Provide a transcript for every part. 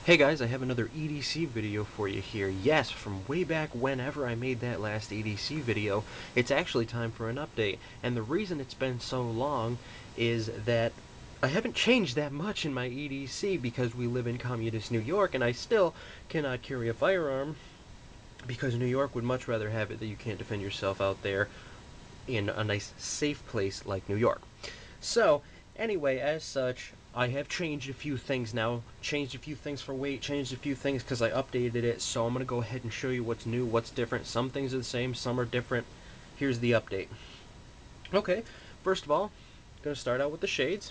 Hey guys, I have another EDC video for you here. Yes, from way back whenever I made that last EDC video, it's actually time for an update. And the reason it's been so long is that I haven't changed that much in my EDC because we live in communist New York and I still cannot carry a firearm because New York would much rather have it that you can't defend yourself out there in a nice safe place like New York. So, anyway, as such, I have changed a few things now. Changed a few things for weight, changed a few things because I updated it. So I'm going to go ahead and show you what's new, what's different. Some things are the same, some are different. Here's the update. Okay, first of all, going to start out with the shades.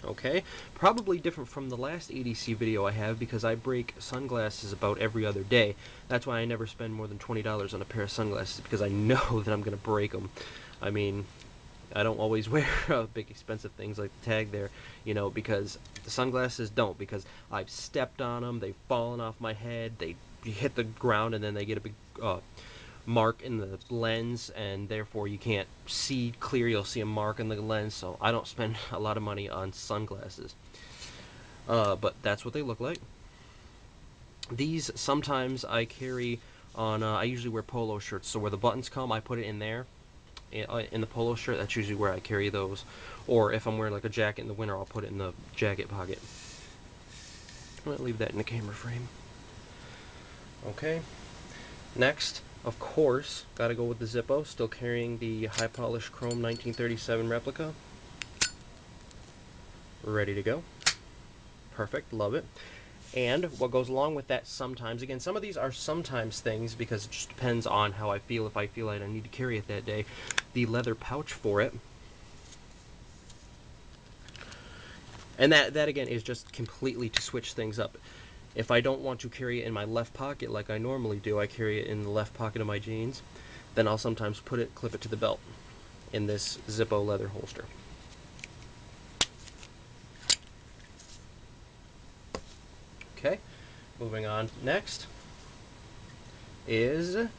Okay, probably different from the last EDC video I have because I break sunglasses about every other day. That's why I never spend more than $20 on a pair of sunglasses because I know that I'm going to break them. I mean, I don't always wear big expensive things like the tag there, you know, because the sunglasses don't, because I've stepped on them, they've fallen off my head, they hit the ground and then they get a big mark in the lens, and therefore you can't see clear, you'll see a mark in the lens, so I don't spend a lot of money on sunglasses. But that's what they look like. These sometimes I carry on, I usually wear polo shirts, so where the buttons come, I put it in there. In the polo shirt, that's usually where I carry those. Or if I'm wearing like a jacket in the winter, I'll put it in the jacket pocket. I'm gonna leave that in the camera frame. Okay. Next, of course, gotta go with the Zippo. Still carrying the high polished chrome 1937 replica. Ready to go. Perfect, love it. And what goes along with that sometimes, again, some of these are sometimes things because it just depends on how I feel. If I feel like I need to carry it that day, the leather pouch for it. And that again is just completely to switch things up. If I don't want to carry it in my left pocket like I normally do, I carry it in the left pocket of my jeans, then I'll sometimes clip it to the belt in this Zippo leather holster. Okay, moving on. Next is the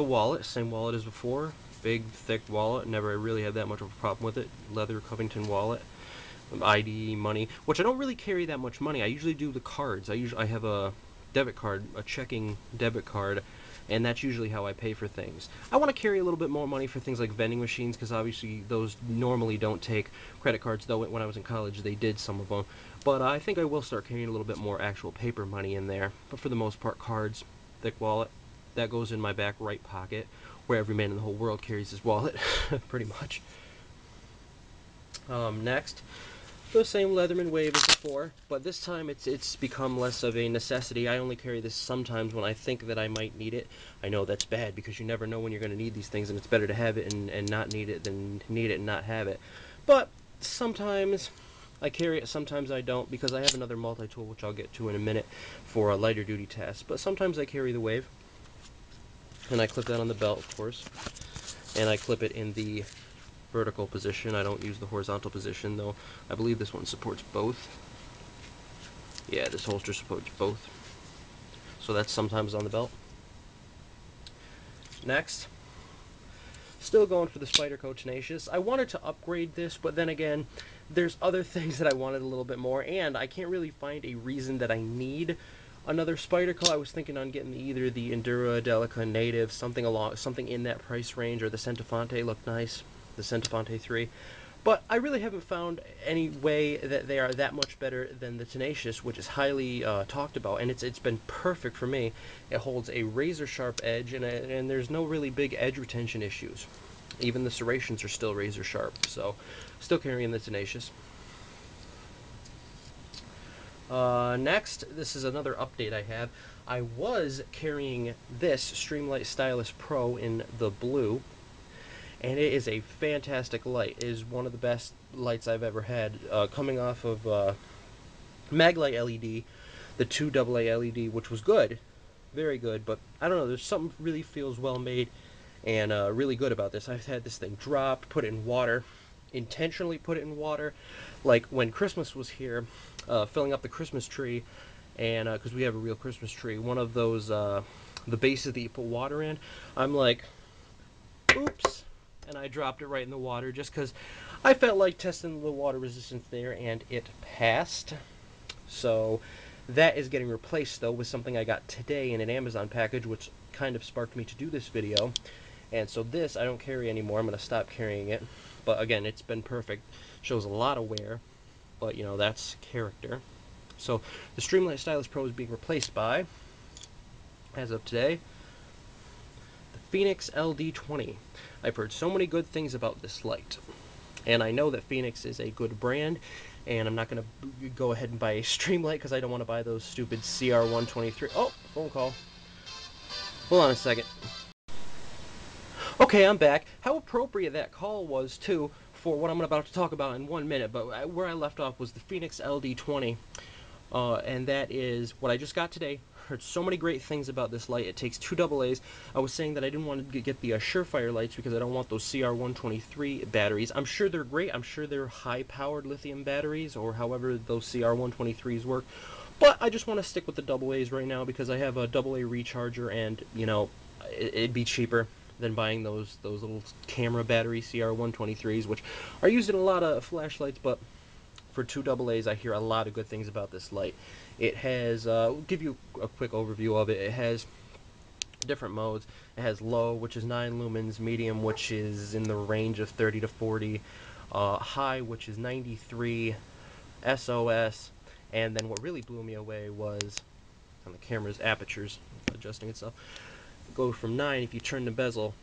wallet. Same wallet as before. Big, thick wallet. Never really had that much of a problem with it. Leather Covington wallet. ID, money, which I don't really carry that much money. I usually do the cards. I have a debit card, a checking debit card, and that's usually how I pay for things. I want to carry a little bit more money for things like vending machines because obviously those normally don't take credit cards, though when I was in college they did, some of them. But I think I will start carrying a little bit more actual paper money in there. But for the most part, cards, thick wallet, that goes in my back right pocket, where every man in the whole world carries his wallet, pretty much. Next, the same Leatherman wave as before, but this time it's become less of a necessity. I only carry this sometimes when I think that I might need it. I know that's bad because you never know when you're going to need these things, and it's better to have it and not need it than need it and not have it. But sometimes I carry it, sometimes I don't, because I have another multi-tool, which I'll get to in a minute, for a lighter duty test. But sometimes I carry the wave, and I clip that on the belt, of course, and I clip it in the vertical position. I don't use the horizontal position, though I believe this one supports both. Yeah, this holster supports both. So that's sometimes on the belt. Next, still going for the Spyderco Tenacious. I wanted to upgrade this, but then again, there's other things that I wanted a little bit more, and I can't really find a reason that I need another Spyderco. I was thinking on getting either the Endura, Delica, Native, something in that price range, or the Centofonte looked nice, the Centofonte 3. But I really haven't found any way that they are that much better than the Tenacious, which is highly talked about, and it's been perfect for me. It holds a razor sharp edge, and there's no really big edge retention issues. Even the serrations are still razor sharp, so still carrying the Tenacious. Next, this is another update I have. I was carrying this Streamlight Stylus Pro in the blue, and it is a fantastic light. It is one of the best lights I've ever had, coming off of Maglite LED, the 2 AA LED, which was good, very good, but I don't know, there's something really feels well made and really good about this. I've had this thing dropped, put it in water, intentionally put it in water, like when Christmas was here, filling up the Christmas tree, and because we have a real Christmas tree, one of those, the bases that you put water in, I'm like, oops, and I dropped it right in the water just because I felt like testing the water resistance there, and it passed. So That is getting replaced, though, with something I got today in an Amazon package, which kind of sparked me to do this video. And so this I don't carry anymore. I'm going to stop carrying it. But again, it's been perfect. Shows a lot of wear, but you know, that's character. So the Streamlight Stylus Pro is being replaced by, as of today, the Phoenix LD20. I've heard so many good things about this light. And I know that Phoenix is a good brand, and I'm not going to go ahead and buy a Streamlight because I don't want to buy those stupid CR123. Oh, phone call. Hold on a second. Okay, I'm back. How appropriate that call was, too, for what I'm about to talk about in 1 minute. But where I left off was the Phoenix LD20. And that is what I just got today. Heard so many great things about this light. It takes 2 AA's. I was saying that I didn't want to get the Surefire lights because I don't want those CR123 batteries. I'm sure they're great. I'm sure they're high-powered lithium batteries, or however those CR123s work. But I just want to stick with the AA's right now because I have a AA recharger, and you know, it'd be cheaper than buying those little camera battery CR123s, which are used in a lot of flashlights, but for 2 AA's, I hear a lot of good things about this light. It has, I'll give you a quick overview of it. It has different modes. It has low, which is 9 lumens, medium, which is in the range of 30 to 40, high, which is 93, SOS, and then what really blew me away was on the camera's apertures adjusting itself. Go from 9, if you turn the bezel,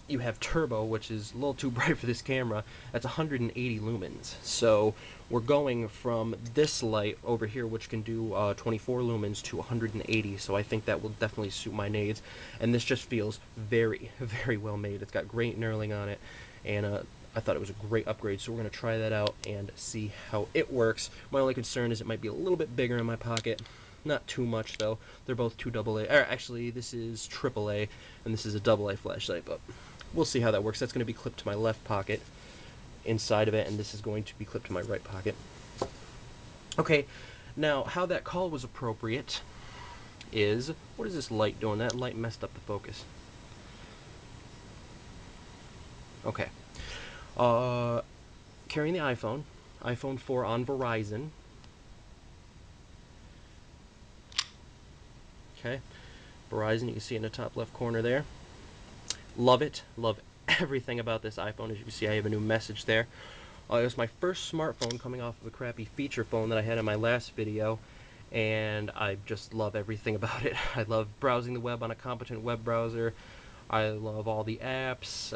you have turbo, which is a little too bright for this camera. That's 180 lumens. So we're going from this light over here, which can do 24 lumens, to 180. So I think that will definitely suit my needs. And this just feels very, very well made. It's got great knurling on it, and I thought it was a great upgrade. So we're going to try that out and see how it works. My only concern is it might be a little bit bigger in my pocket. Not too much, though. They're both 2 AA. Actually, this is AAA, and this is a AA flashlight, but we'll see how that works. That's going to be clipped to my left pocket inside of it, and this is going to be clipped to my right pocket. Okay, now how that call was appropriate is, what is this light doing? That light messed up the focus. Okay. Carrying the iPhone 4 on Verizon. Okay, Verizon, you can see in the top left corner there. Love it. Love everything about this iPhone. As you can see, I have a new message there. It was my first smartphone coming off of a crappy feature phone that I had in my last video, and I just love everything about it. I love browsing the web on a competent web browser. I love all the apps.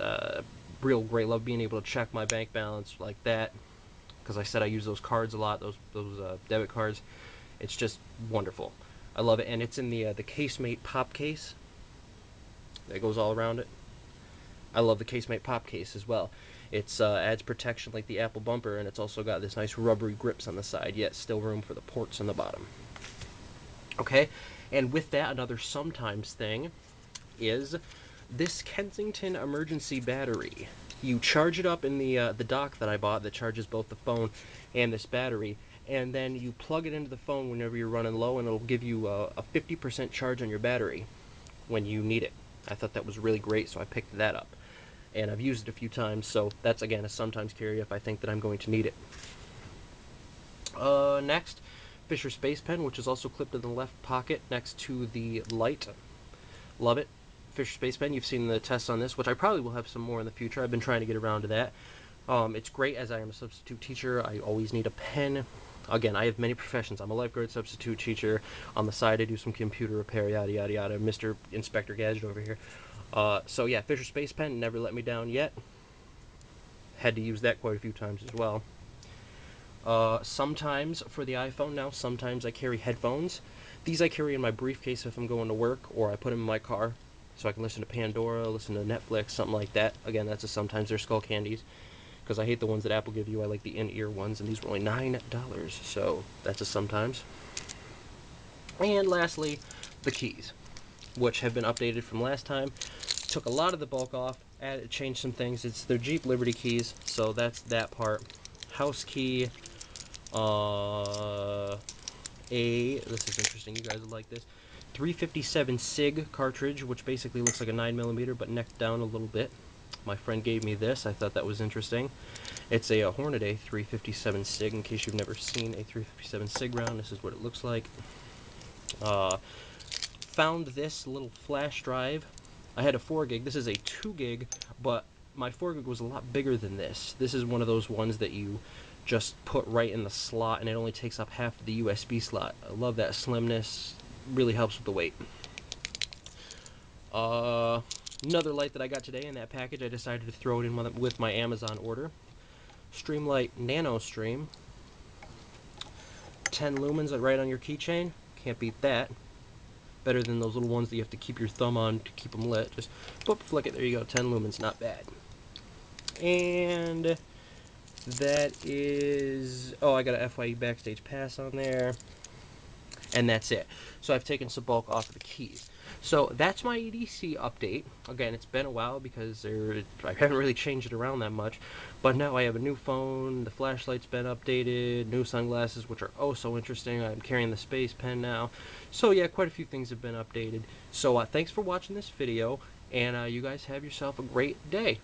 Real great. Love being able to check my bank balance like that, because I said I use those cards a lot, those debit cards. It's just wonderful. I love it, and it's in the Casemate pop case that goes all around it. I love the Casemate pop case as well. It's adds protection like the Apple bumper, and it's also got this nice rubbery grips on the side, yet still room for the ports on the bottom. Okay, and with that, another sometimes thing is this Kensington emergency battery. You charge it up in the dock that I bought that charges both the phone and this battery, and then you plug it into the phone whenever you're running low, and it'll give you a 50% charge on your battery when you need it. I thought that was really great, so I picked that up. And I've used it a few times, so that's, again, a sometimes carry if I think that I'm going to need it. Next, Fisher Space Pen, which is also clipped in the left pocket next to the light. Love it. Fisher Space Pen, you've seen the tests on this, which I probably will have some more in the future. I've been trying to get around to that. It's great, as I am a substitute teacher. I always need a pen. Again, I have many professions. I'm a lifeguard substitute teacher. On the side, I do some computer repair, yada, yada, yada. Mr. Inspector Gadget over here. So yeah, Fisher Space Pen never let me down yet. Had to use that quite a few times as well. Sometimes for the iPhone now, sometimes I carry headphones. These I carry in my briefcase if I'm going to work, or I put them in my car so I can listen to Pandora, listen to Netflix, something like that. Again, that's a sometimes. They're Skull Candies, because I hate the ones that Apple give you. I like the in-ear ones, and these were only $9, so that's a sometimes. And lastly, the keys, which have been updated from last time. Took a lot of the bulk off, changed some things. It's their Jeep Liberty keys, so that's that part. House key, this is interesting, you guys will like this, 357 SIG cartridge, which basically looks like a 9mm but necked down a little bit. My friend gave me this. I thought that was interesting. It's a Hornady 357 SIG. In case you've never seen a 357 SIG round, this is what it looks like. Found this little flash drive. I had a 4 gig. This is a 2 gig, but my 4 gig was a lot bigger than this. This is one of those ones that you just put right in the slot, and it only takes up half of the USB slot. I love that slimness. Really helps with the weight. Another light that I got today in that package, I decided to throw it in with my Amazon order. Streamlight Nano Stream. 10 lumens right on your keychain. Can't beat that. Better than those little ones that you have to keep your thumb on to keep them lit. Just boop, flick it. There you go. 10 lumens. Not bad. And that is... Oh, I got a FYE Backstage Pass on there. And that's it. So I've taken some bulk off of the keys. So that's my EDC update. Again, it's been a while because I haven't really changed it around that much. But now I have a new phone, the flashlight's been updated, new sunglasses, which are oh so interesting. I'm carrying the Space Pen now. So yeah, quite a few things have been updated. So thanks for watching this video, and you guys have yourself a great day.